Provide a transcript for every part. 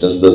10-10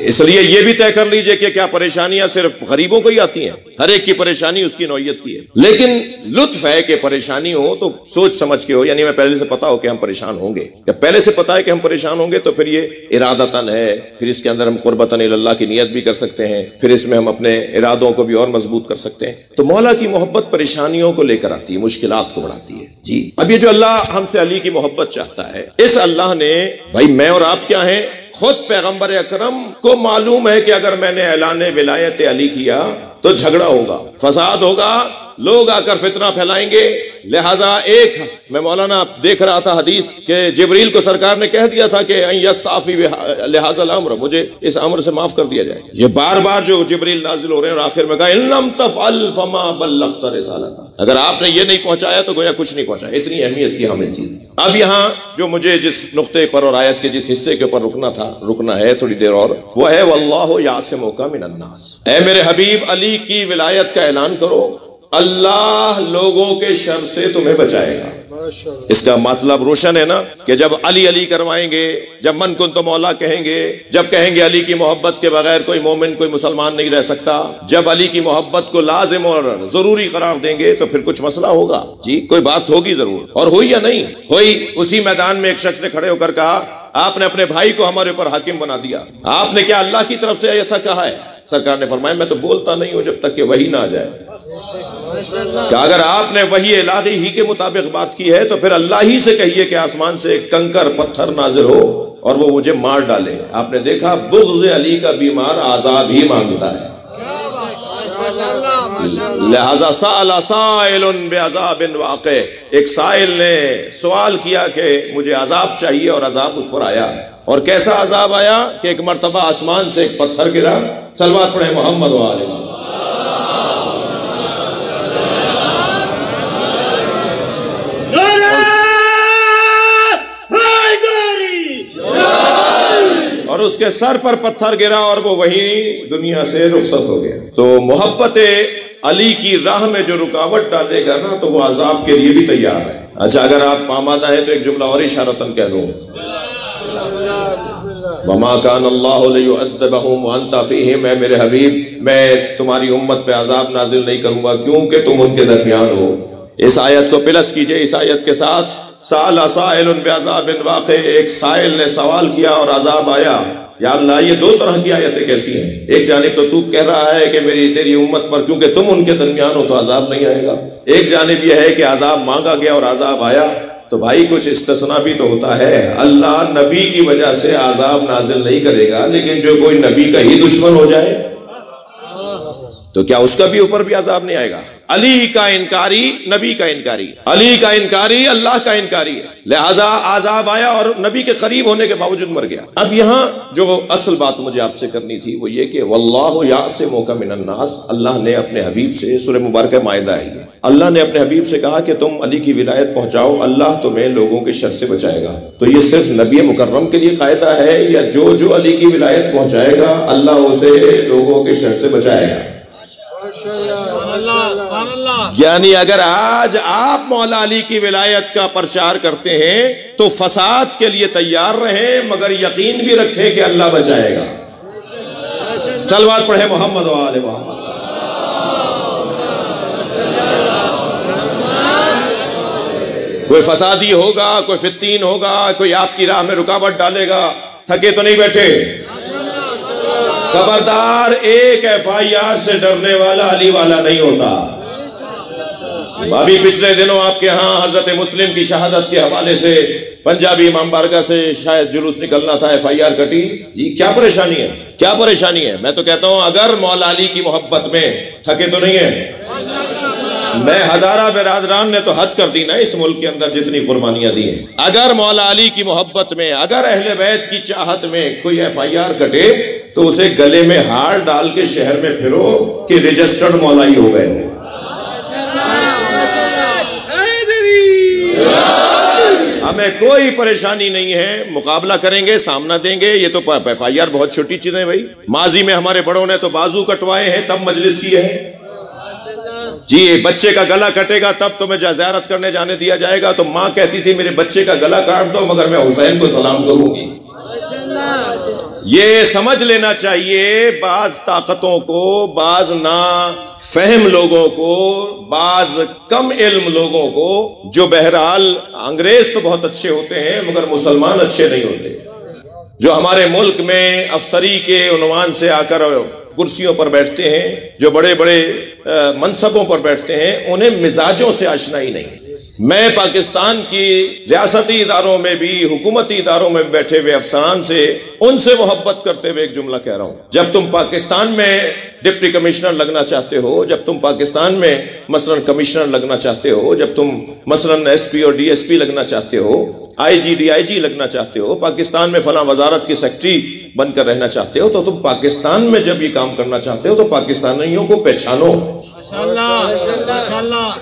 اس لیے یہ بھی طے کر لیجئے کہ کیا پریشانیاں صرف غریبوں کو ہی آتی ہیں؟ ہر ایک کی پریشانی اس کی نوعیت کی ہے، لیکن لطف ہے کہ پریشانی ہو تو سوچ سمجھ کے ہو، یعنی میں پہلے سے پتا ہو کہ ہم پریشان ہوں گے، جب پہلے سے پتا ہے کہ ہم پریشان ہوں گے تو پھر یہ ارادتاً ہے، پھر اس کے اندر ہم قربتاً اللہ کی نیت بھی کر سکتے ہیں، پھر اس میں ہم اپنے ارادوں کو بھی اور مضبوط کر سکتے ہیں۔ تو مولا کی محبت پریشانیوں کو لے کر آتی ہے، مشکلات کو بڑھاتی ہے۔ جی اب یہ جو اللہ ہم سے علی کی محبت چاہتا ہے، اس اللہ نے، بھائی میں اور آپ کیا ہیں، خود پیغمبر اکرم کو معلوم ہے کہ اگر میں نے اعلان ولایت علی کیا تو جھگڑا ہوگا، فساد ہوگا، لوگ آ کر فتنہ پھیلائیں گے، لہذا ایک میں مولانا دیکھ رہا تھا حدیث کہ جبریل کو سرکار نے کہہ دیا تھا کہ یستعفی لہذا الامر، مجھے اس امر سے معاف کر دیا جائے۔ یہ بار بار جو جبریل نازل ہو رہے ہیں اور آخر میں کہا ان لم تفعل فما بلغت رسالتہ، اگر آپ نے یہ نہیں پہنچایا تو گویا کچھ نہیں پہنچایا، اتنی اہمیت کی حامل چیز۔ اب یہاں جو مجھے جس نقطے پر اور آیت کے جس حصے کے اوپر رکنا ہے تھوڑی دیر اور، وہ ہے واللہ یعصمک من الناس، اے میرے حبیب علی کی ولایت کا اعلان کرو، اللہ لوگوں کے شر سے تمہیں بچائے گا۔ اس کا مطلب روشن ہے نا کہ جب علی علی کروائیں گے، جب من کن تو مولا کہیں گے، جب کہیں گے علی کی محبت کے بغیر کوئی مومن کوئی مسلمان نہیں رہ سکتا، جب علی کی محبت کو لازم اور ضروری قرار دیں گے تو پھر کچھ مسئلہ ہوگا، جی کوئی بات ہوگی ضرور، اور ہوئی یا نہیں ہوئی۔ اسی میدان میں ایک شخص نے کھڑے ہو کر کہا آپ نے اپنے بھائی کو ہمارے اوپر حاکم بنا دیا، آپ نے کیا اللہ کی طرف سے ایسا کہا ہے؟ سرکار نے فرمایا میں تو بولتا نہیں ہوں جب تک کہ وحی نہ آ جائے، کہ اگر آپ نے وحی الہی ہی کے مطابق بات کی ہے تو پھر اللہ ہی سے کہیے کہ آسمان سے ایک کنکر پتھر نازل ہو اور وہ مجھے مار ڈالے۔ آپ نے دیکھا بغض علی کا بیمار عذاب ہی مانگتا ہے، لہذا سأل سائل بعذاب واقع، ایک سائل نے سوال کیا کہ مجھے عذاب چاہیے اور عذاب اس پر آیا، اور کیسا عذاب آیا کہ ایک مرتبہ آسمان سے ایک پتھر گرا۔ صلوات پڑھیں محمد و آلہ محمد۔ اور اس کے سر پر پتھر گرا اور وہ وہی دنیا سے رخصت ہو گیا۔ تو محبت علی کی راہ میں جو رکاوٹ ڈالے گا نا تو وہ عذاب کے لیے بھی تیار ہے۔ اچھا اگر آپ آمادہ ہیں تو ایک جملہ اور اشارتاً کہہ دوں، وَمَا كَانَ اللَّهُ لِيُعَذِّبَهُمْ وَأَنْتَ فِيهِمْ، اے میرے حبیب میں تمہاری امت پہ عذاب نازل نہیں کروں گا کیونکہ تم ان کے درمیان ہو۔ اس آیت کو پلس کیجئے اس آیت کے ساتھ، سأل سائل بعذاب واقع، ایک سائل نے سوال کیا اور عذاب آیا۔ یا اللہ یہ دو طرح کی آیتیں کیسی ہیں؟ ایک جانب تو تو کہہ رہا ہے کہ میری تیری امت پر کیونکہ تم ان کے درمیان ہو تو عذاب نہیں آئے گا، ایک جانب یہ ہے کہ عذاب مانگا گیا اور عذاب آیا۔ تو بھائی کچھ استثناء بھی تو ہوتا ہے، اللہ نبی کی وجہ سے عذاب نازل نہیں کرے گا، لیکن جو کوئی نبی کا ہی دشمن ہو جائے تو کیا اس کا بھی اوپر بھی عذاب نہیں آئے گا؟ علی کا انکاری نبی کا انکاری، علی کا انکاری اللہ کا انکاری ہے، لہذا عذاب آیا اور نبی کے قریب ہونے کے باوجود مر گیا۔ اب یہاں جو اصل بات مجھے آپ سے کرنی تھی وہ یہ کہ واللہ یعصمک من الناس، اللہ نے اپنے حبیب سے، سورہ مبارکہ مائدہ ہے یہ، اللہ نے اپنے حبیب سے کہا کہ تم علی کی ولایت پہنچاؤ، اللہ تمہیں لوگوں کے شر سے بچائے گا۔ تو یہ صرف نبی مکرم کے لیے قاعدہ ہے یا جو علی کی ولایت پہنچائے گا اللہ اسے لوگوں کے شر سے بچائے گا؟ یعنی اگر آج آپ مولا علی کی ولایت کا پرچار کرتے ہیں تو فساد کے لیے تیار رہیں مگر یقین بھی رکھیں کہ اللہ بچائے گا۔ صلوات پڑھیں محمد و آل محمد۔ کوئی فسادی ہوگا، کوئی فتین ہوگا، کوئی آپ کی راہ میں رکاوٹ ڈالے گا، تھکے تو نہیں بیٹھے، خبردار ایک FIR سے ڈرنے والا علی والا نہیں ہوتا۔ ابھی پچھلے دنوں آپ کے ہاں حضرت مسلم کی شہادت کے حوالے سے پنجابی امام بارگاہ سے شاید جلوس نکلنا تھا، FIR کٹی، جی کیا پریشانی ہے، کیا پریشانی ہے؟ میں تو کہتا ہوں اگر مولا علی کی محبت میں تھکے تو نہیں ہیں، میں ہزارہ برادران نے تو حد کر دی نا اس ملک کے اندر جتنی قربانیاں دی ہیں، اگر مولا علی کی محبت میں، اگر اہل بیت کی چاہت میں کوئی FIR کٹے تو اسے گلے میں ہار ڈال کے شہر میں پھرو کہ رجسٹرڈ مولائی ہو گئے ہو۔ ہمیں کوئی پریشانی نہیں ہے، مقابلہ کریں گے، سامنا دیں گے۔ یہ تو FIR بہت چھوٹی چیزیں بھائی، ماضی میں ہمارے بڑوں نے تو بازو کٹوائے ہیں تب مجلس کی ہے، جی بچے کا گلا کٹے گا تب تمہیں زیارت کرنے جانے دیا جائے گا، تو ماں کہتی تھی میرے بچے کا گلا کاٹ دو مگر میں حسین کو سلام کروں گی۔ یہ سمجھ لینا چاہیے بعض طاقتوں کو، بعض نا فہم لوگوں کو، بعض کم علم لوگوں کو، جو بہرحال انگریز تو بہت اچھے ہوتے ہیں مگر مسلمان اچھے نہیں ہوتے، جو ہمارے ملک میں افسری کے عنوان سے آ کر کرسیوں پر بیٹھتے ہیں، جو بڑے بڑے منصبوں پر بیٹھتے ہیں، انہیں مزاجوں سے آشنائی نہیں۔ میں پاکستان کی ریاستی اداروں میں بھی، حکومتی اداروں میں بیٹھے ہوئے افسران سے، ان سے محبت کرتے ہوئے ایک جملہ کہہ رہا ہوں، جب تم پاکستان میں ڈپٹی کمشنر لگنا چاہتے ہو، جب تم پاکستان میں مثلاً کمشنر لگنا چاہتے ہو، جب تم مثلاً ایس پی اور ڈی ایس پی لگنا چاہتے ہو، آئی جی ڈی آئی جی لگنا چاہتے ہو، پاکستان میں فلاں وزارت کی سیکرٹری بن کر رہنا چاہتے ہو، تو تم پاکستان میں جب یہ کام کرنا چاہتے ہو تو پاکستانیوں کو پہچانو۔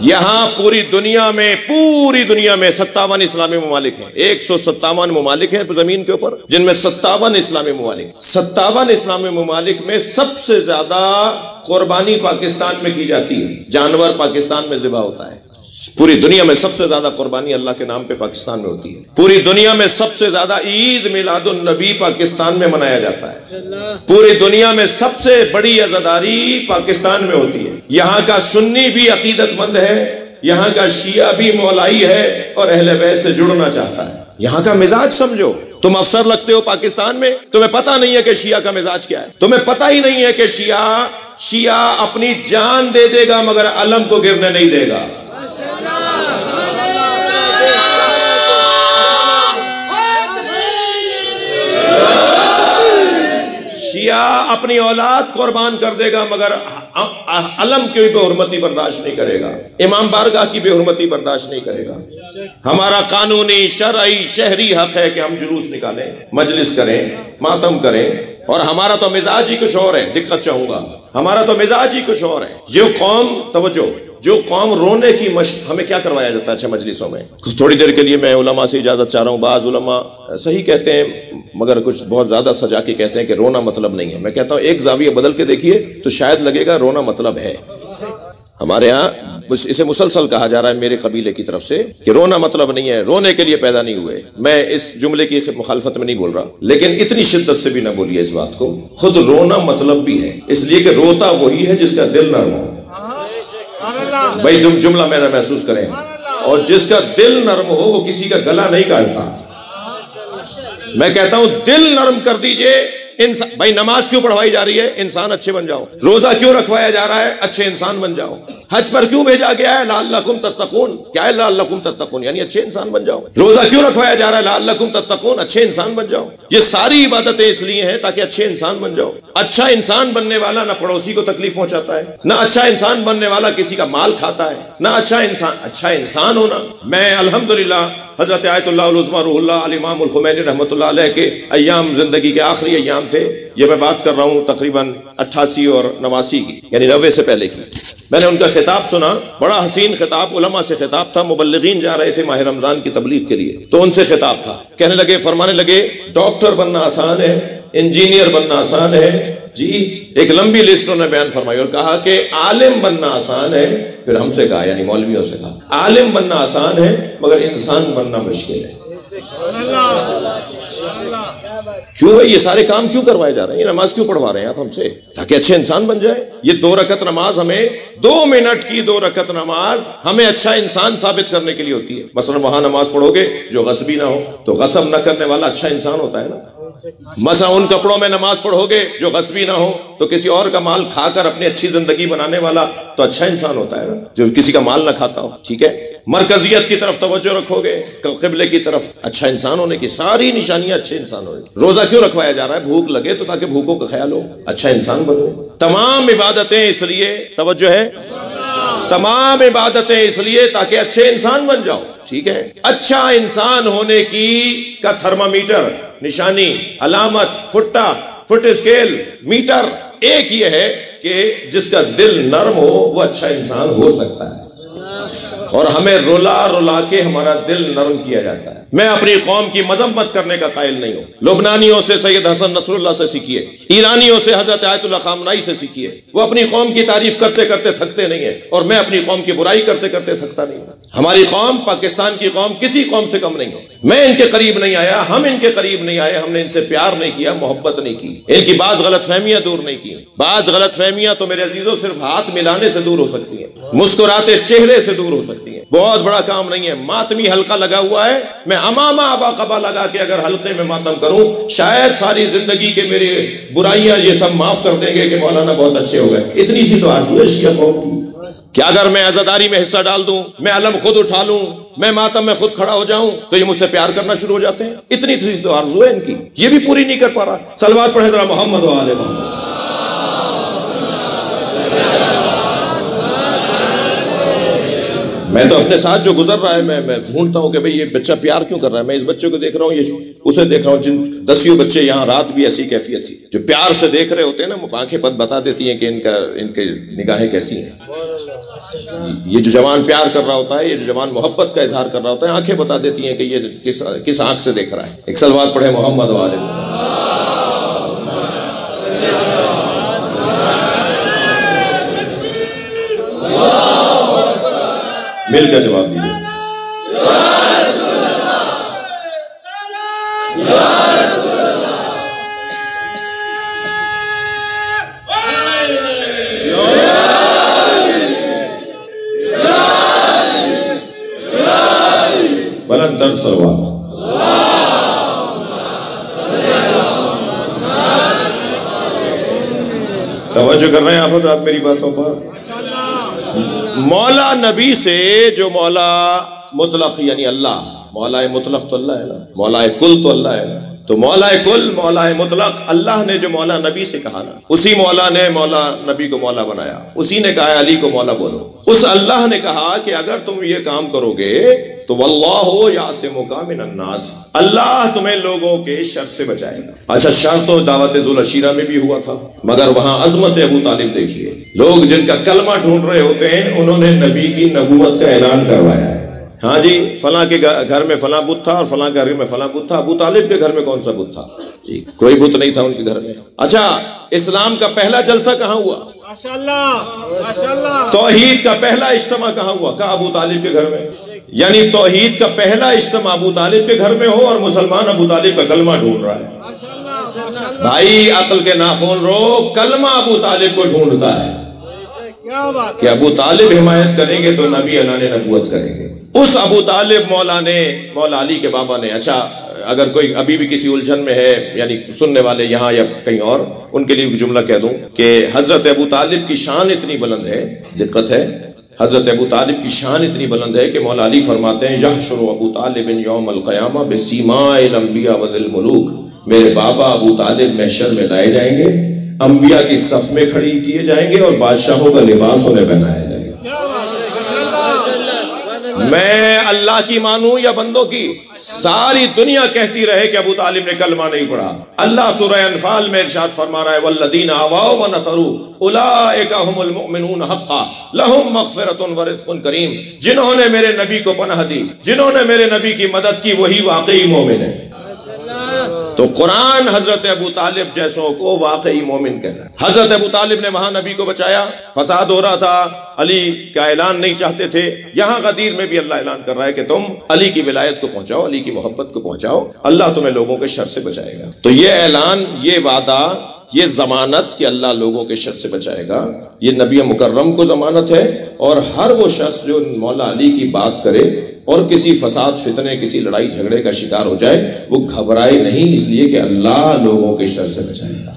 یہاں پوری دنیا میں 57 اسلامی ممالک ہیں، 157 ممالک ہیں زمین کے اوپر، جن میں 57 اسلامی ممالک، 57 اسلامی ممالک میں سب سے زیادہ قربانی پاکستان میں کی جاتی ہے، جانور پاکستان میں ذبح ہوتا ہے۔ پوری دنیا میں سب سے زیادہ قربانی اللہ کے نام پہ پاکستان میں ہوتی ہے۔ پوری دنیا میں سب سے زیادہ عید میلاد النبی پاکستان میں منایا جاتا ہے۔ پوری دنیا میں سب سے بڑی عزاداری پاکستان میں ہوتی ہے۔ یہاں کا سنی بھی عقیدت مند ہے، یہاں کا شیعہ بھی مولائی ہے اور اہل بیت سے جڑنا چاہتا ہے۔ یہاں کا مزاج سمجھو۔ تم افسر لگتے ہو پاکستان میں، تمہیں پتہ نہیں ہے کہ شیعہ کا مزاج کیا ہے، تمہیں پتہ ہی نہیں ہے کہ شیعہ اپنی جان دے دے گا مگر علم کو گرنے نہیں دے گا۔ شیعہ اپنی اولاد قربان کر دے گا مگر علم کی بے حرمتی برداشت نہیں کرے گا، امام بارگاہ کی بے حرمتی برداشت نہیں کرے گا۔ ہمارا قانونی شرعی شہری حق ہے کہ ہم جلوس نکالیں، مجلس کریں، ماتم کریں، اور ہمارا تو مزاج ہی کچھ اور ہے۔ دقت چاہوں گا، ہمارا تو مزاج ہی کچھ اور ہے۔ جو قوم رونے کی مشق ہمیں کیا کروایا جاتا ہے اچھا مجلسوں میں؟ تھوڑی دیر کے لیے میں علماء سے اجازت چاہ رہا ہوں۔ بعض علماء صحیح کہتے ہیں مگر کچھ بہت زیادہ سجا کے کہتے ہیں کہ رونا مطلب نہیں ہے۔ میں کہتا ہوں ایک زاویہ بدل کے دیکھیے تو شاید لگے گا رونا مطلب ہے۔ ہمارے ہاں اسے مسلسل کہا جا رہا ہے میرے قبیلے کی طرف سے کہ رونا مطلب نہیں ہے، رونے کے لیے پیدا نہیں ہوئے۔ میں اس جملے کی مخالفت میں نہیں بول رہا، لیکن اتنی شدت سے بھی نہ بولیے اس بات کو۔ خود رونا مطلب بھی ہے، اس لیے کہ روتا وہی ہے جس کا دل نرم ہو۔ بھائی تم جملہ میرا محسوس کریں، اور جس کا دل نرم ہو وہ کسی کا گلا نہیں کاٹتا۔ میں کہتا ہوں دل نرم کر دیجئے۔ بھائی نماز کیوں پڑھوائی جا رہی ہے؟ انسان اچھے بن جاؤ۔ روزہ کیوں رکھوایا جا رہا ہے؟ اچھے انسان بن جاؤ۔ حج پر کیوں بھیجا گیا ہے؟ لعلکم تتقون۔ کیا ہے لعلکم تتقون؟ یعنی اچھے انسان بن جاؤ۔ روزہ کیوں رکھوایا جا رہا ہے؟ لعلکم تتقون، اچھے انسان بن جاؤ۔ یہ ساری عبادتیں اس لیے ہیں تاکہ اچھے انسان بن جاؤ۔ اچھا انسان بننے والا نہ پڑوسی کو تکلیف پہنچاتا ہے، نہ اچھا انسان بننے والا کسی کا مال کھاتا ہے، نہ اچھا انسان ہونا۔ میں الحمدللہ حضرت آیت اللہ العظمیٰ روح اللہ الامام الخمینی رحمۃ اللہ علیہ کے ایام، زندگی کے آخری ایام تھے، یہ میں بات کر رہا ہوں تقریباً 88 اور 89 کی، یعنی 90 سے پہلے کی۔ میں نے ان کا خطاب سنا، بڑا حسین خطاب، علماء سے خطاب تھا، مبلغین جا رہے تھے ماہ رمضان کی تبلیغ کے لیے، تو ان سے خطاب تھا۔ کہنے لگے، فرمانے لگے ڈاکٹر بننا آسان ہے، انجینئر بننا آسان ہے، جی ایک لمبی لسٹ انہوں نے بیان فرمائی، اور کہا کہ عالم بننا آسان ہے۔ پھر ہم سے کہا، یعنی مولویوں سے کہا، عالم بننا آسان ہے مگر انسان بننا مشکل ہے۔ کیوں بھائی یہ سارے کام کیوں کروائے جا رہے ہیں؟ یہ نماز کیوں پڑھوا رہے ہیں آپ ہم سے؟ تاکہ اچھے انسان بن جائے۔ یہ 2 رکعت نماز ہمیں 2 منٹ کی 2 رکعت نماز ہمیں اچھا انسان ثابت کرنے کے لیے ہوتی ہے۔ مثلا وہاں نماز پڑھو گے جو غصبی نہ ہو تو غصب نہ کرنے والا اچھا انسان ہوتا ہے نا۔ مثلا ان کپڑوں میں نماز پڑھو گے جو غصبی نہ ہو تو کسی اور کا مال کھا کر اپنی اچھی زندگی بنانے والا تو اچھا انسان ہوتا ہے نا، جو کسی کا مال نہ کھاتا ہو۔ ٹھیک ہے، مرکزیت کی طرف توجہ رکھو گے، قبلے کی طرف، اچھا انسان ہونے کی ساری نشانیاں اچھے انسان ہونے کی۔ روزہ کیوں رکھوایا جا رہا ہے؟ بھوک لگے تو تاکہ بھوکوں کا خیال ہو، اچھا انسان بنو۔ تمام عبادتیں اس لیے، توجہ ہے، تمام عبادتیں اس لیے تاکہ اچھے انسان بن جاؤ۔ ٹھیک ہے، اچھا انسان ہونے کی کا تھرمامیٹر، نشانی، علامت، فٹ اسکیل، میٹر ایک یہ ہے کہ جس کا دل نرم ہو وہ اچھا انسان ہو سکتا ہے۔ اور ہمیں رلا رلا کے ہمارا دل نرم کیا جاتا ہے۔ میں اپنی قوم کی مذمت کرنے کا قائل نہیں ہوں۔ لبنانیوں سے سید حسن نصر اللہ سے سیکھیے، ایرانیوں سے حضرت آیت اللہ خامنائی سے سیکھیے، وہ اپنی قوم کی تعریف کرتے کرتے تھکتے نہیں ہیں، اور میں اپنی قوم کی برائی کرتے کرتے تھکتا نہیں ہوں۔ ہماری قوم، پاکستان کی قوم کسی قوم سے کم نہیں ہے۔ میں ان کے قریب نہیں آیا، ہم ان کے قریب نہیں آئے، ہم نے ان سے پیار نہیں کیا، محبت نہیں کی، ان کی بعض غلط فہمیاں دور نہیں کی۔ بعض غلط فہمیاں تو میرے عزیزوں صرف ہاتھ ملانے سے دور ہو سکتی ہیں، مسکراتے چہرے سے دور ہو سکتی ہیں۔ بہت بڑا کام نہیں ہے۔ ماتمی حلقہ لگا ہوا ہے، میں امامہ ابا قبا لگا کے اگر حلقے میں ماتم کروں، شاید ساری زندگی کے میرے برائیاں یہ سب معاف کر دیں گے کہ مولانا بہت اچھے ہو گئے۔ اتنی سی تو آرزو ہے شیعہ قوم کی کہ اگر میں عزاداری میں حصہ ڈال دوں، میں علم خود اٹھا لوں، میں ماتم میں خود کھڑا ہو جاؤں، تو یہ مجھ سے پیار کرنا شروع ہو جاتے ہیں۔ اتنی سی تو آرزو ہے ان کی، یہ بھی پوری نہیں کر پا رہا۔ صلوات پڑھیں ذرا محمد و آل محمد۔ میں تو اپنے ساتھ جو گزر رہا ہے میں ڈھونڈتا ہوں کہ بھئی یہ بچہ پیار کیوں کر رہا ہے۔ میں اس بچے کو دیکھ رہا ہوں، یہ اسے دیکھ رہا ہوں، جن 10 بچے یہاں رات بھی ایسی کیفیت تھی، جو پیار سے دیکھ رہے ہوتے ہیں نا، وہ آنکھیں بتا دیتی ہیں کہ ان کے نگاہیں کیسی ہیں۔ یہ جو جوان پیار کر رہا ہوتا ہے، یہ جو جوان محبت کا اظہار کر رہا ہوتا ہے، آنکھیں بتا دیتی ہیں کہ یہ کس آنکھ سے دیکھ رہا ہے۔ ایک صلوات پڑھے محمد و آل محمد۔ مل کر جواب دیجیے۔ بلند تر صلوات۔ توجہ کر رہے ہیں آپ حضرات میری باتوں پر؟ مولا نبی سے جو مولا مطلق یعنی اللہ، مولا مطلق تو اللہ ہے نا، مولا کل تو اللہ ہے نا، تو مولا کل، مولا مطلق اللہ نے جو مولا نبی سے کہا نا، اسی مولا نے مولا نبی کو مولا بنایا، اسی نے کہا علی کو مولا بولو۔ اس اللہ نے کہا کہ اگر تم یہ کام کرو گے تو واللہ یعصمک من الناس، اللہ تمہیں لوگوں کے شر سے بچائے گا۔ اچھا، شر تو دعوت ذوالعشیرہ میں بھی ہوا تھا، مگر وہاں عظمت ابو طالب دیکھیے۔ لوگ جن کا کلمہ ڈھونڈ رہے ہوتے ہیں، انہوں نے نبی کی نبوت کا اعلان کروایا ہے۔ ہاں جی، فلاں کے گھر میں فلاں بت تھا اور فلاں کے گھر میں فلاں بت تھا۔ ابو طالب کے گھر میں کون سا بت تھا؟ جی کوئی بت نہیں تھا ان کے گھر میں۔ اچھا، اسلام کا پہلا جلسہ کہاں ہوا؟ توحید کا پہلا اجتماع کہاں ہوا؟ کہا ابو طالب کے گھر میں۔ یعنی توحید کا پہلا اجتماع ابو طالب کے گھر میں ہو، اور مسلمان ابو طالب کا کلمہ ڈھونڈ رہا ہے۔ بھائی عقل کے ناخن رو، کلمہ ابو طالب کو ڈھونڈتا ہے کہ ابو طالب حمایت کریں گے تو نبی اعلان نبوت کریں گے۔ اس ابو طالب مولا علی کے بابا نے، اچھا اگر کوئی ابھی بھی کسی الجھن میں ہے، یعنی سننے والے یہاں یا کہیں اور، ان کے لیے ایک جملہ کہہ دوں کہ حضرت ابو طالب کی شان اتنی بلند ہے، دقت ہے، حضرت ابو طالب کی شان اتنی بلند ہے کہ مولا علی فرماتے ہیں یحشر ابو طالب یوم القیامہ بسیماء الانبیاء وذی الملوک، میرے بابا ابو طالب محشر میں لائے جائیں گے، انبیاء کی صف میں کھڑی کیے جائیں گے اور بادشاہوں کا لباس انہیں پہنایا جائے گا۔ میں اللہ کی مانوں یا بندوں کی؟ ساری دنیا کہتی رہے کہ ابو طالب نے کلمہ نہیں پڑھا۔ اللہ سورہ انفال میں ارشاد فرما رہا ہے والذین آووا ونصروا اولئک هم المؤمنون حقا لهم مغفرۃ ورزق کریم، جنہوں نے میرے نبی کو پناہ دی، جنہوں نے میرے نبی کی مدد کی، وہی واقعی مومن ہے۔ تو قرآن حضرت ابو طالب جیسوں کو واقعی مومن کہہ رہا ہے۔ حضرت ابو طالب نے وہاں نبی کو بچایا، فساد ہو رہا تھا، علی کا اعلان نہیں چاہتے تھے۔ یہاں غدیر میں بھی اللہ اعلان کر رہا ہے کہ تم علی کی ولایت کو پہنچاؤ، علی کی محبت کو پہنچاؤ، اللہ تمہیں لوگوں کے شر سے بچائے گا۔ تو یہ اعلان، یہ وعدہ، یہ ضمانت کہ اللہ لوگوں کے شر سے بچائے گا، یہ نبی مکرم کو ضمانت ہے۔ اور ہر وہ شخص جو مولا علی کی بات کرے اور کسی فساد فتنے، کسی لڑائی جھگڑے کا شکار ہو جائے، وہ گھبرائے نہیں، اس لیے کہ اللہ لوگوں کے شر سے بچائے گا۔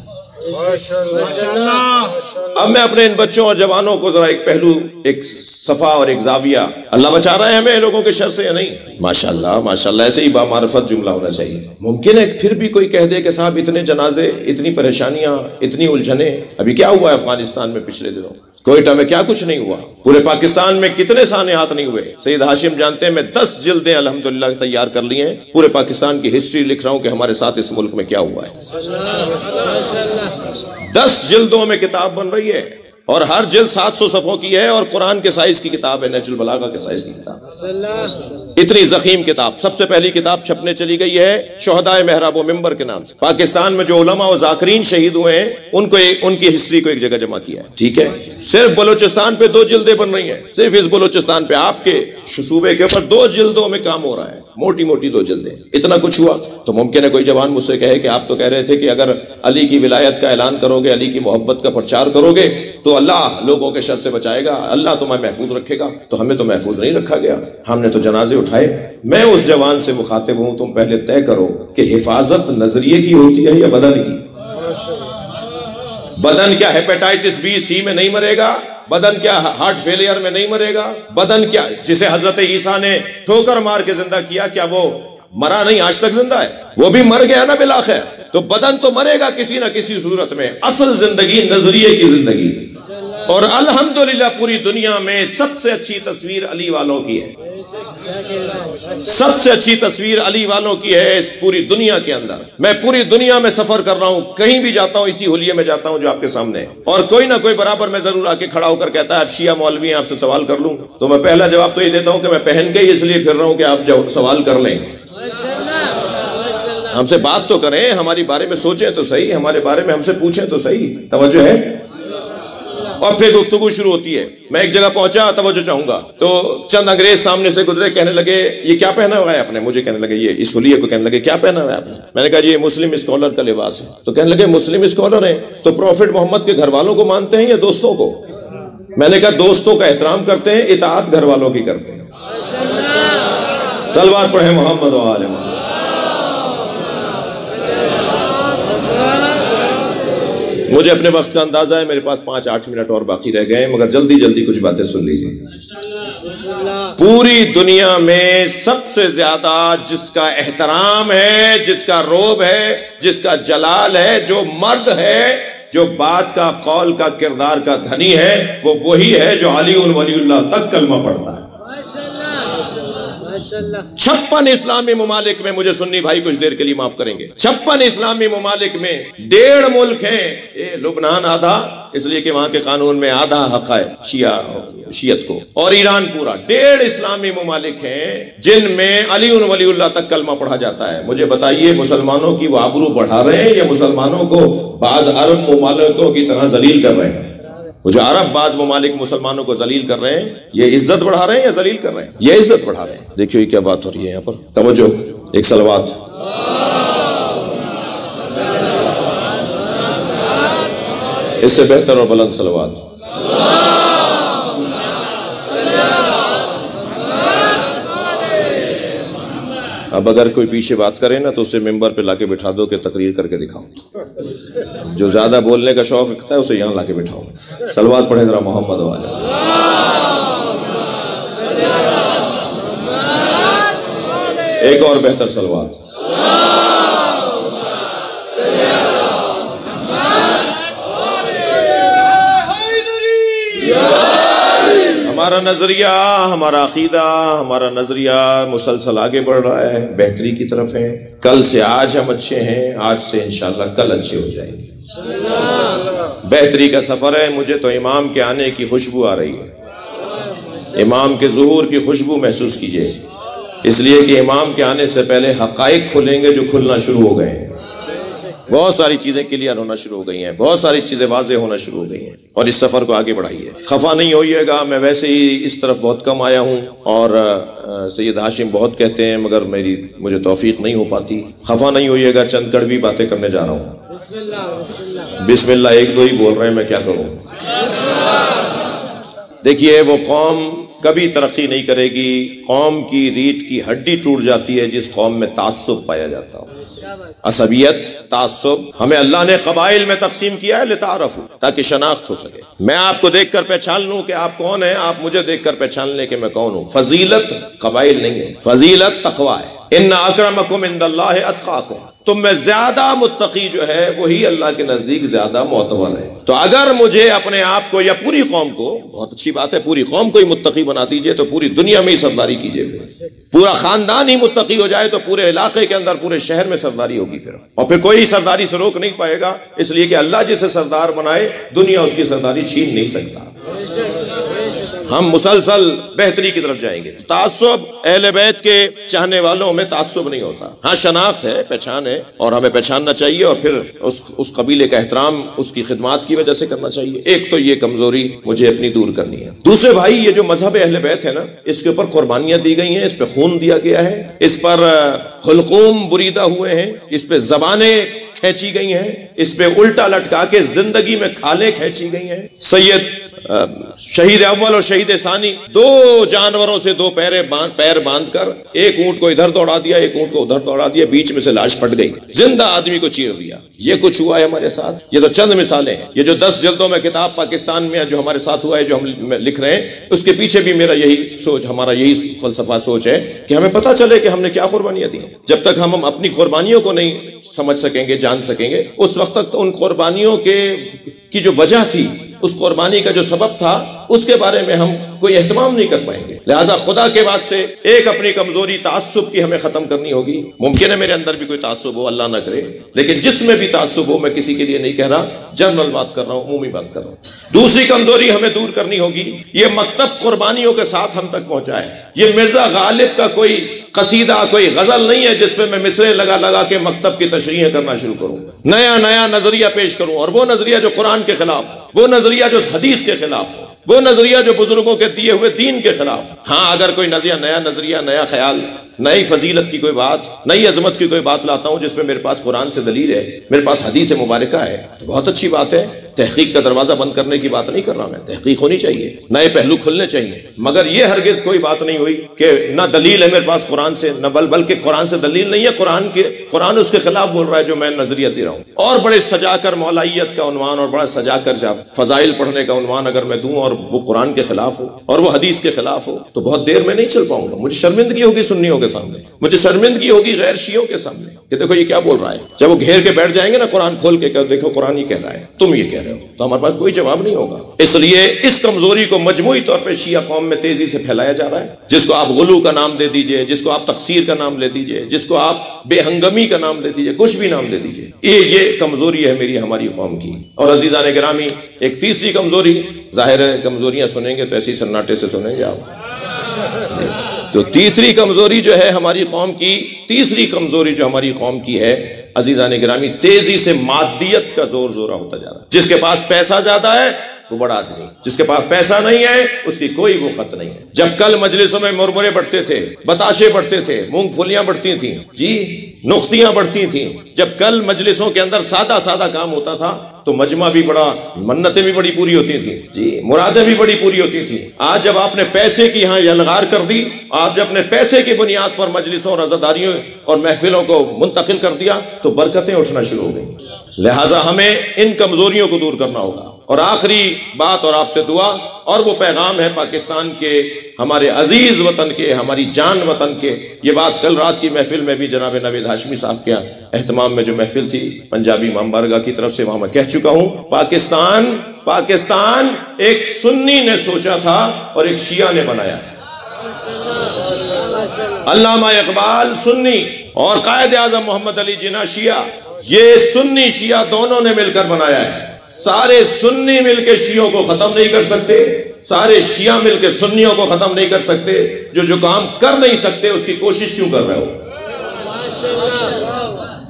اب میں اپنے ان بچوں اور جوانوں کو ذرا ایک پہلو، ایک صفحہ اور ایک زاویہ، اللہ بچا رہے ہیں ہمیں لوگوں کے شر سے یا نہیں؟ ماشاءاللہ ماشاءاللہ، ایسے ہی بامعرفت جملہ ہونا چاہیے۔ ممکن ہے پھر بھی کوئی کہہ دے کہ صاحب اتنے جنازے، اتنی پریشانیاں، اتنی الجھنیں، ابھی کیا ہوا ہے افغانستان میں پچھلے دنوں؟ کوئٹہ میں کیا کچھ نہیں ہوا؟ پورے پاکستان میں کتنے سانحات نہیں ہوئے؟ سید ہاشم جانتے ہیں، میں 10 جلدیں الحمدللہ تیار کر لی ہیں، پورے پاکستان کی ہسٹری لکھ رہا ہوں کہ ہمارے ساتھ اس ملک میں کیا ہوا ہے۔ 10 جلدوں میں کتاب بن رہی ہے، اور ہر جلد 700 صفحوں کی ہے، اور قرآن کے سائز کی کتاب ہے، نہج البلاغہ کے سائز کی کتاب، اتنی ضخیم کتاب۔ سب سے پہلی کتاب چھپنے چلی گئی ہے شہدائے محراب و منبر کے نام سے۔ پاکستان میں جو علماء و ذاکرین شہید ہوئے ہیں ان کی ہسٹری کو ایک جگہ جمع کیا ہے، ٹھیک ہے؟ صرف بلوچستان پہ 2 جلدیں بن رہی ہیں، صرف اس بلوچستان پہ آپ کے صوبے کے اوپر 2 جلدوں میں کام ہو رہا ہے، موٹی موٹی 2 جلدیں، اتنا کچھ ہوا۔ تو ممکن ہے کوئی جوان مجھ سے کہے کہ آپ تو کہہ رہے تھے کہ اگر علی کی ولایت کا اعلان کرو گے، علی کی محبت کا پرچار کرو گے تو اللہ لوگوں کے شر سے بچائے گا، اللہ تمہیں محفوظ رکھے گا۔ تو ہمیں تو محفوظ نہیں رکھا گیا، ہم نے تو جنازے اٹھائے۔ میں اس جوان سے مخاطب ہوں، تم پہلے طے کرو کہ حفاظت نظریے کی ہوتی ہے یا بدن کی؟ بدن کیا ہیپیٹائٹس بی سی میں نہیں مرے گا؟ بدن کیا ہارٹ فیلئر میں نہیں مرے گا؟ بدن کیا جسے حضرت عیسیٰ نے ٹھوکر مار کے زندہ کیا، کیا وہ مرا نہیں، آج تک زندہ ہے؟ وہ بھی مر گیا نا بالآخر۔ تو بدن تو مرے گا کسی نہ کسی صورت میں، اصل زندگی نظریے کی زندگی ہے۔ اور الحمدللہ پوری دنیا میں سب سے اچھی تصویر علی والوں کی ہے، سب سے اچھی تصویر علی والوں کی ہے اس پوری دنیا کے اندر۔ میں پوری دنیا میں سفر کر رہا ہوں، کہیں بھی جاتا ہوں اسی حلیے میں جاتا ہوں جو آپ کے سامنے ہے، اور کوئی نہ کوئی برابر میں ضرور آ کے کھڑا ہو کر کہتا ہے آپ شیعہ مولوی ہیں، آپ سے سوال کر لوں؟ تو میں پہلا جواب تو یہ دیتا ہوں کہ میں پہن کے ہی اس لیے پھر رہا ہوں کہ آپ سوال کر لیں، ہم سے بات تو کریں، ہماری بارے میں سوچیں تو صحیح، ہمارے بارے میں ہم سے پوچھیں تو صحیح، توجہ ہے؟ اور پھر گفتگو شروع ہوتی ہے۔ میں ایک جگہ پہنچا، توجہ چاہوں گا، تو چند انگریز سامنے سے گزرے، کہنے لگے یہ کیا پہنا ہوا ہے آپ نے؟ مجھے کہنے لگے یہ اس حلیے کو، کہنے لگے کیا پہنا ہوا ہے آپ نے؟ میں نے کہا جی یہ مسلم اسکالر کا لباس ہے۔ تو کہنے لگے مسلم اسکالر ہیں تو پروفٹ محمد کے گھر والوں کو مانتے ہیں یا دوستوں کو؟ میں نے کہا دوستوں کا احترام کرتے ہیں، اطاعت گھر والوں کی کرتے ہیں۔ صلوات پڑھیں محمد و آل محمد۔ مجھے اپنے وقت کا اندازہ ہے، میرے پاس 5-8 منٹ اور باقی رہ گئے ہیں، مگر جلدی جلدی کچھ باتیں سن لیجیے۔ پوری دنیا میں سب سے زیادہ جس کا احترام ہے، جس کا روب ہے، جس کا جلال ہے، جو مرد ہے، جو بات کا، قول کا، کردار کا دھنی ہے، وہ وہی ہے جو علی ولی اللہ تک کلمہ پڑھتا ہے۔ 56 اسلامی ممالک میں، مجھے سنی بھائی کچھ دیر کے لیے معاف کریں گے، 56 اسلامی ممالک میں 1.5 ملک ہیں، یہ لبنان آدھا اس لیے کہ وہاں کے قانون میں آدھا حق ہے شیعت کو، اور ایران پورا، 1.5 اسلامی ممالک ہیں جن میں علی ولی اللہ تک کلمہ پڑھا جاتا ہے۔ مجھے بتائیے مسلمانوں کی وہ آبرو بڑھا رہے ہیں یا مسلمانوں کو بعض عرب ممالکوں کی طرح ذلیل کر رہے ہیں؟ وہ جو عرب بعض ممالک مسلمانوں کو ذلیل کر رہے ہیں، یہ عزت بڑھا رہے ہیں یا ذلیل کر رہے ہیں؟ یہ عزت بڑھا رہے ہیں۔ دیکھیے یہ کیا بات ہو رہی ہے یہاں پر، توجہ، ایک صلوات۔ اس سے بہتر اور بلند صلوات۔ اب اگر کوئی پیچھے بات کرے نا تو اسے ممبر پہ لا کے بٹھا دو کہ تقریر کر کے دکھاؤ، جو زیادہ بولنے کا شوق رکھتا ہے اسے یہاں لا کے بٹھاؤ۔ صلوات پڑھیں ذرا محمد والے۔ ایک اور بہتر صلوات۔ ہمارا نظریہ، ہمارا عقیدہ، ہمارا نظریہ مسلسل آگے بڑھ رہا ہے، بہتری کی طرف ہے۔ کل سے آج ہم اچھے ہیں، آج سے انشاءاللہ کل اچھے ہو جائیں گے۔ بہتری کا سفر ہے۔ مجھے تو امام کے آنے کی خوشبو آ رہی ہے، امام کے ظہور کی خوشبو محسوس کیجئے، اس لیے کہ امام کے آنے سے پہلے حقائق کھلیں گے جو کھلنا شروع ہو گئے ہیں۔ بہت ساری چیزیں کلیئر ہونا شروع ہو گئی ہیں، بہت ساری چیزیں واضح ہونا شروع ہو گئی ہیں، اور اس سفر کو آگے بڑھائیے۔ خفا نہیں ہوئیے گا، میں ویسے ہی اس طرف بہت کم آیا ہوں، اور سید ہاشم بہت کہتے ہیں مگر مجھے توفیق نہیں ہو پاتی۔ خفا نہیں ہوئیے گا، چند کڑوی باتیں کرنے جا رہا ہوں۔ بسم اللہ 1-2 ہی بول رہے ہیں، میں کیا کروں؟ دیکھیے وہ قوم کبھی ترقی نہیں کرے گی، قوم کی ریڑھ کی ہڈی ٹوٹ جاتی ہے جس قوم میں تعصب پایا جاتا ہو، عصبیت، تعصب۔ ہمیں اللہ نے قبائل میں تقسیم کیا ہے لتعارفوا، تاکہ شناخت ہو سکے۔ میں آپ کو دیکھ کر پہچان لوں کہ آپ کون ہیں، آپ مجھے دیکھ کر پہچان لیں کہ میں کون ہوں۔ فضیلت قبائل نہیں ہے، فضیلت تقوی ہے۔ ان اکرمکم عند اللہ اتقاکم۔ تم میں زیادہ متقی جو ہے وہی اللہ کے نزدیک زیادہ معتبر ہے۔ تو اگر مجھے اپنے آپ کو یا پوری قوم کو، بہت اچھی بات ہے، پوری قوم کو ہی متقی بنا دیجئے تو پوری دنیا میں ہی سرداری کیجئے، پورا خاندان ہی متقی ہو جائے تو پورے علاقے کے اندر، پورے شہر میں سرداری ہوگی پھر، اور پھر کوئی سرداری سے روک نہیں پائے گا، اس لیے کہ اللہ جسے سردار بنائے دنیا اس کی سرداری چھین نہیں سکتا۔ ہم مسلسل بہتری کی طرف جائیں گے۔ تعصب، اہل بیت کے چاہنے والوں میں تعصب نہیں ہوتا، ہاں شناخت ہے، پہچان ہے، اور ہمیں پہچاننا چاہیے، اور پھر اس قبیلے کا احترام اس کی خدمات کی وجہ سے کرنا چاہیے۔ ایک تو یہ کمزوری مجھے اپنی دور کرنی ہے۔ دوسرے بھائی، یہ جو مذہب اہل بیت ہے نا، اس کے اوپر قربانیاں دی گئی ہیں، اس پہ خون دیا گیا ہے، اس پر حلقوم بریدہ ہوئے ہیں، اس پہ زبانیں کھینچی گئی ہیں، اس پہ الٹا لٹکا کے زندگی میں کھالیں کھینچی گئی ہیں۔ شہید اول اور شہید ثانی دو جانوروں سے دو پیر باندھ کر ایک اونٹ کو ادھر دوڑا دیا، ایک اونٹ کو ادھر دوڑا دیا، بیچ میں سے لاش پھٹ گئی، زندہ آدمی کو چیر دیا۔ یہ کچھ ہوا ہے ہمارے ساتھ، یہ تو چند مثالیں ہیں۔ یہ جو 10 جلدوں میں کتاب پاکستان میں جو ہمارے ساتھ ہوا ہے، جو ہم لکھ رہے ہیں، اس کے پیچھے بھی میرا یہی سوچ، ہمارا یہی فلسفہ سوچ ہے کہ ہمیں پتہ چلے کہ ہم نے کیا قربانیاں دی ہیں۔ جب تک ہم اپنی قربانیوں کو نہیں سمجھ سکیں گے، جان سکیں گے، اس وقت تک تو ان قربانیوں کی جو وجہ تھی، اس قربانی کا جو سبب تھا، اس کے بارے میں ہم کوئی اہتمام نہیں کر پائیں گے۔ لہٰذا خدا کے واسطے ایک اپنی کمزوری تعصب کی ہمیں ختم کرنی ہوگی۔ ممکن ہے میرے اندر بھی کوئی تعصب ہو، اللہ نہ کرے، لیکن جس میں بھی تعصب ہو، میں کسی کے لیے نہیں کہہ رہا، جنرل بات کر رہا ہوں، عمومی بات کر رہا ہوں۔ دوسری کمزوری ہمیں دور کرنی ہوگی، یہ مکتب قربانیوں کے ساتھ ہم تک پہنچا ہے۔ یہ مرزا غالب کا کوئی قصیدہ، کوئی غزل نہیں ہے جس پہ میں مصرے لگا کے مکتب کی تشریح کرنا شروع کروں، نیا نظریہ پیش کروں، اور وہ نظریہ جو قرآن کے خلاف ہو، وہ نظریہ جو حدیث کے خلاف ہو، وہ نظریہ جو بزرگوں کے دیے ہوئے دین کے خلاف۔ ہاں، اگر کوئی نیا نظریہ، نیا خیال، نئی فضیلت کی کوئی بات، نئی عظمت کی کوئی بات لاتا ہوں جس میں میرے پاس قرآن سے دلیل ہے، میرے پاس حدیث مبارکہ ہے، تو بہت اچھی بات ہے۔ تحقیق کا دروازہ بند کرنے کی بات نہیں کر رہا میں، تحقیق ہونی چاہیے، نئے پہلو کھلنے چاہیے، مگر یہ ہرگز کوئی بات نہیں ہوئی کہ نہ دلیل ہے میرے پاس قرآن سے، نہ بلکہ قرآن سے دلیل نہیں ہے، قرآن اس کے خلاف بول رہا ہے جو میں نظریہ دے رہا ہوں، اور بڑے سجا کر مولائیت کا عنوان اور بڑا سجا کر فضائل پڑھنے کا عنوان اگر میں دوں اور وہ قرآن کے خلاف ہو اور وہ حدیث کے خلاف ہو، تو بہت دیر میں نہیں چل پاؤں گا۔ مجھے شرمندگی ہوگی سنیوں کے سامنے، مجھے شرمندگی ہوگی غیر شیعوں کے سامنے کہ دیکھو یہ کیا بول رہا ہے۔ جب وہ گھیر کے بیٹھ جائیں گے نا قرآن کھول کے کہ دیکھو قرآن یہ کہہ رہا ہے، تم یہ کہہ رہے ہو، تو ہمارے پاس کوئی جواب نہیں ہوگا۔ اس لیے اس کمزوری کو مجموعی طور پہ شیعہ قوم میں تیزی سے پھیلایا جا رہا ہے، جس کو آپ غلو کا نام دے دیجئے، جس کو آپ تقصیر کا نام لے دیجئے، جس کو آپ بے ہنگمی کا نام دے دیجئے، کچھ بھی نام دے دیجئے، یہ کمزوری ہے میری، ہماری قوم کی۔ اور عزیزان گرامی، ایک تیسری کمزوری، ظاہر ہے کمزوریاں سنیں گے تو ایسی سناٹے سے سنیں گے آپ، تو تیسری کمزوری جو ہے ہماری قوم کی، تیسری کمزوری جو ہماری قوم کی ہے عزیزان گرامی، تیزی سے مادیت کا زور زورہ ہوتا جا رہا ہے۔ جس کے پاس پیسہ زیادہ ہے وہ بڑا آدمی، جس کے پاس پیسہ نہیں ہے اس کی کوئی وقت نہیں ہے۔ جب کل مجلسوں میں مرمرے بڑھتے تھے، بتاشے بڑھتے تھے، مونگ پھلیاں بڑھتی تھیں، جی نختیاں بڑھتی تھیں، جب کل مجلسوں کے اندر سادہ کام ہوتا تھا تو مجمع بھی بڑا، منتیں بھی بڑی پوری ہوتی تھیں، جی مرادیں بھی بڑی پوری ہوتی تھیں۔ آج جب آپ نے پیسے کی یہاں یلغار کر دی، آپ جب اپنے پیسے کی بنیاد پر مجلسوں اور عزاداریوں اور محفلوں کو منتقل کر دیا تو برکتیں اٹھنا شروع ہو گئیں۔ لہٰذا ہمیں ان کمزوریوں کو دور کرنا ہوگا۔ اور آخری بات اور آپ سے دعا، اور وہ پیغام ہے پاکستان کے، ہمارے عزیز وطن کے، ہماری جان وطن کے۔ یہ بات کل رات کی محفل میں بھی جناب نوید ہاشمی صاحب کے اہتمام میں جو محفل تھی پنجابی امام بارگاہ کی طرف سے، وہاں میں کہہ چکا ہوں، پاکستان ایک سنی نے سوچا تھا اور ایک شیعہ نے بنایا تھا۔ علامہ اقبال سنی اور قائد اعظم محمد علی جناح شیعہ، یہ سنی شیعہ دونوں نے مل کر بنایا ہے۔ سارے سنی مل کے شیعوں کو ختم نہیں کر سکتے، سارے شیعہ مل کے سنیوں کو ختم نہیں کر سکتے۔ جو کام کر نہیں سکتے اس کی کوشش کیوں کر رہے ہو؟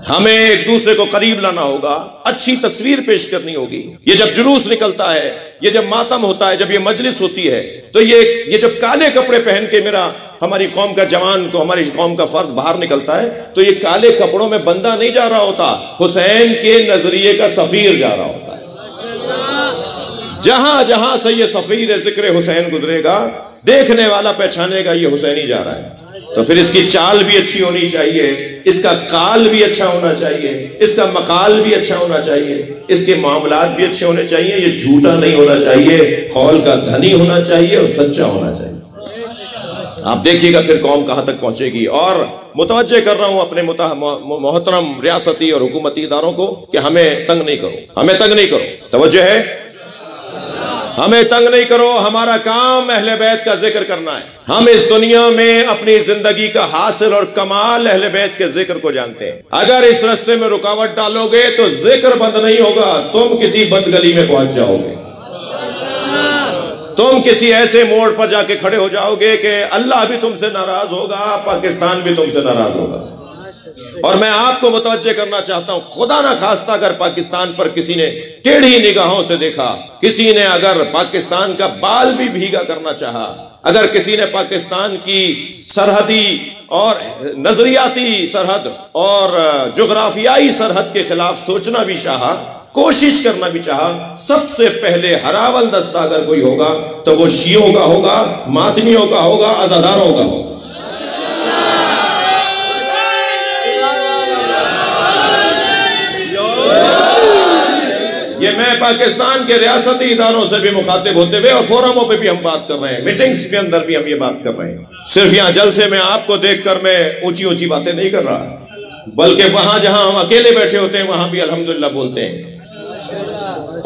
ہمیں ایک دوسرے کو قریب لانا ہوگا، اچھی تصویر پیش کرنی ہوگی۔ یہ جب جلوس نکلتا ہے، یہ جب ماتم ہوتا ہے، جب یہ مجلس ہوتی ہے، تو یہ جب کالے کپڑے پہن کے ہماری قوم کا جوان کو، ہماری قوم کا فرد باہر نکلتا ہے، تو یہ کالے کپڑوں میں بندہ نہیں جا رہا ہوتا، حسین کے نظریے کا سفیر جا رہا ہوتا ہے۔ جہاں سے یہ سفیر ذکر حسین گزرے گا، دیکھنے والا پہچانے گا یہ حسینی جا رہا ہے۔ تو پھر اس کی چال بھی اچھی ہونی چاہیے، اس کا قال بھی اچھا ہونا چاہیے، اس کا مقال بھی اچھا ہونا چاہیے، اس کے معاملات بھی اچھے ہونے چاہیے، یہ جھوٹا نہیں ہونا چاہیے، قول کا دھنی ہونا چاہیے اور سچا ہونا چاہیے۔ آپ دیکھیے گا پھر قوم کہاں تک پہنچے گی۔ اور متوجہ کر رہا ہوں اپنے محترم ریاستی اور حکومتی اداروں کو کہ ہمیں تنگ نہیں کرو، ہمیں تنگ نہیں کرو، توجہ ہے، ہمیں تنگ نہیں کرو، ہمارا کام اہل بیت کا ذکر کرنا ہے۔ ہم اس دنیا میں اپنی زندگی کا حاصل اور کمال اہل بیت کے ذکر کو جانتے ہیں۔ اگر اس راستے میں رکاوٹ ڈالو گے تو ذکر بند نہیں ہوگا، تم کسی بند گلی میں پہنچ جاؤ گے، تم کسی ایسے موڑ پر جا کے کھڑے ہو جاؤ گے کہ اللہ بھی تم سے ناراض ہوگا، پاکستان بھی تم سے ناراض ہوگا۔ اور میں آپ کو متوجہ کرنا چاہتا ہوں، خدا نہ خواستہ اگر پاکستان پر کسی نے ٹیڑھی نگاہوں سے دیکھا، کسی نے اگر پاکستان کا بال بھی بھیگا کرنا چاہا، اگر کسی نے پاکستان کی سرحدی اور نظریاتی سرحد اور جغرافیائی سرحد کے خلاف سوچنا بھی چاہا، کوشش کرنا بھی چاہا، سب سے پہلے ہراول دستہ اگر کوئی ہوگا تو وہ شیعوں کا ہوگا، ماتمیوں کا ہوگا، عزاداروں کا ہوگا۔ یہ میں پاکستان کے ریاستی اداروں سے بھی مخاطب ہوتے ہوئے اور فورموں پہ بھی ہم بات کر رہے ہیں، میٹنگز کے اندر بھی ہم یہ بات کر رہے ہیں۔ صرف یہاں جلسے میں آپ کو دیکھ کر میں اونچی اونچی باتیں نہیں کر رہا، بلکہ وہاں جہاں ہم اکیلے بیٹھے ہوتے ہیں وہاں بھی الحمدللہ بولتے ہیں۔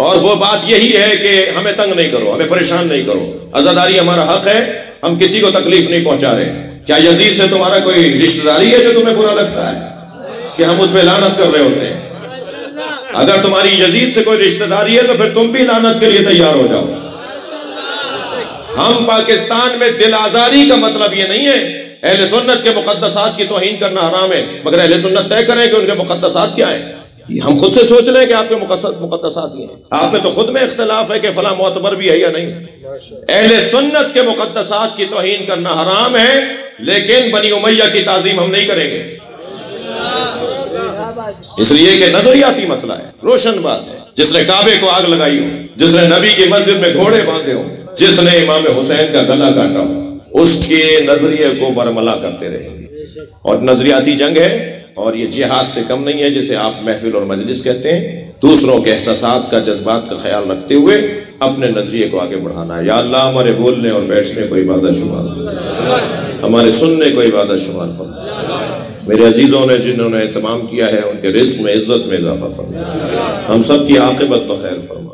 اور وہ بات یہی ہے کہ ہمیں تنگ نہیں کرو، ہمیں پریشان نہیں کرو، عزاداری ہمارا حق ہے، ہم کسی کو تکلیف نہیں پہنچا رہے۔ کیا یزید سے تمہارا کوئی رشتہ داری ہے جو تمہیں برا لگتا ہے کہ ہم اس پہ لعنت کر رہے ہوتے ہیں؟ اگر تمہاری یزید سے کوئی رشتہ داری ہے تو پھر تم بھی لعنت کے لیے تیار ہو جاؤ۔ ہم پاکستان میں دل آزاری کا مطلب یہ نہیں ہے اہل سنت کے مقدسات کی توہین کرنا حرام ہے، مگر اہل سنت طے کریں کہ ان کے مقدسات کیا ہیں۔ ہم خود سے سوچ لیں کہ آپ کے مقدسات یہ ہیں، آپ میں تو خود میں اختلاف ہے کہ فلاں معتبر بھی ہے یا نہیں۔ اہل سنت کے مقدسات کی توہین کرنا حرام ہے، لیکن بنی امیہ کی تعظیم ہم نہیں کریں گے، اس لیے کہ نظریاتی مسئلہ ہے، روشن بات ہے۔ جس نے کعبے کو آگ لگائی ہو، جس نے نبی کی مسجد میں گھوڑے باندھے ہوں، جس نے امام حسین کا گلا کاٹا ہو، اس کے نظریے کو برملا کرتے رہیں گے۔ اور نظریاتی جنگ ہے، اور یہ جہاد سے کم نہیں ہے جسے آپ محفل اور مجلس کہتے ہیں۔ دوسروں کے احساسات کا، جذبات کا خیال رکھتے ہوئے اپنے نظریے کو آگے بڑھانا ہے۔ یا اللہ ہمارے بولنے اور بیٹھنے کو عبادت شمار، ہمارے سننے کو عبادت شمار فرما۔ میرے عزیزوں نے جنہوں نے اہتمام کیا ہے ان کے رزق میں عزت میں اضافہ فرما، ہم سب کی عاقبت بخیر فرما۔